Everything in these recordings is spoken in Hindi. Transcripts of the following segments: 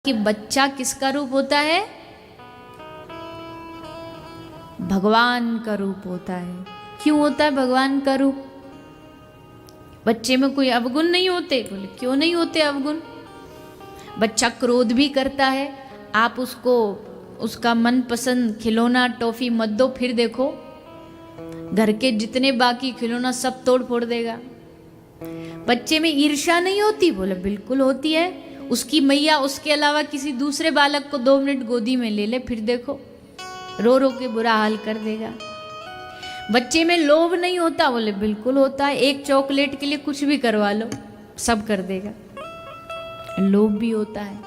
कि बच्चा किसका रूप होता है? भगवान का रूप होता है। क्यों होता है भगवान का रूप? बच्चे में कोई अवगुण नहीं होते? बोले क्यों नहीं होते अवगुण? बच्चा क्रोध भी करता है, आप उसको उसका मनपसंद खिलौना टॉफी मत दो, फिर देखो घर के जितने बाकी खिलौना सब तोड़ फोड़ देगा। बच्चे में ईर्ष्या नहीं होती? बोले बिल्कुल होती है। उसकी मैया उसके अलावा किसी दूसरे बालक को 2 मिनट गोदी में ले ले, फिर देखो रो रो के बुरा हाल कर देगा। बच्चे में लोभ नहीं होता? बोले बिल्कुल होता है। एक चॉकलेट के लिए कुछ भी करवा लो, सब कर देगा। लोभ भी होता है।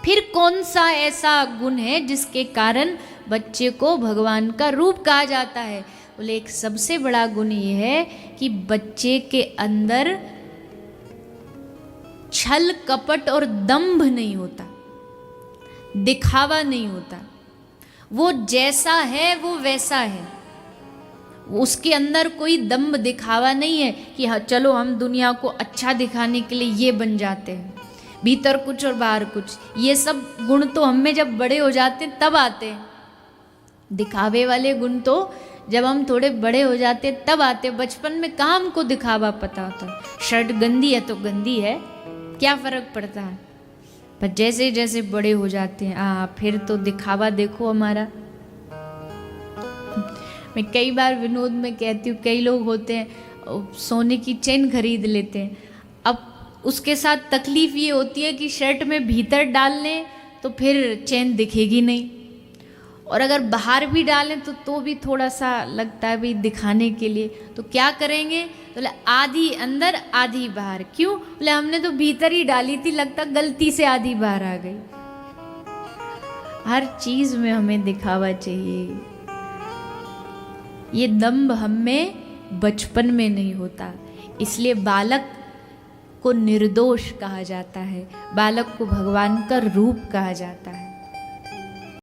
फिर कौन सा ऐसा गुण है जिसके कारण बच्चे को भगवान का रूप कहा जाता है? बोले एक सबसे बड़ा गुण ये है कि बच्चे के अंदर छल कपट और दंभ नहीं होता, दिखावा नहीं होता। वो जैसा है वो वैसा है। उसके अंदर कोई दंभ दिखावा नहीं है कि हाँ चलो हम दुनिया को अच्छा दिखाने के लिए ये बन जाते हैं, भीतर कुछ और बाहर कुछ। ये सब गुण तो हम में जब बड़े हो जाते हैं तब आते हैं। दिखावे वाले गुण तो जब हम थोड़े बड़े हो जाते हैं तब आते। बचपन में कहाँ हमको दिखावा पता होता? शर्ट गंदी है तो गंदी है, क्या फर्क पड़ता है? पर जैसे जैसे बड़े हो जाते हैं फिर तो दिखावा देखो हमारा। मैं कई बार विनोद में कहती हूँ, कई लोग होते हैं सोने की चेन खरीद लेते हैं, अब उसके साथ तकलीफ ये होती है कि शर्ट में भीतर डाल लें तो फिर चेन दिखेगी नहीं, और अगर बाहर भी डालें तो भी थोड़ा सा लगता है भाई दिखाने के लिए। तो क्या करेंगे? तो बोले आधी अंदर आधी बाहर। क्यों? बोले हमने तो भीतर ही डाली थी, लगता गलती से आधी बाहर आ गई। हर चीज में हमें दिखावा चाहिए। ये दंभ हमें बचपन में नहीं होता, इसलिए बालक को निर्दोष कहा जाता है, बालक को भगवान का रूप कहा जाता है।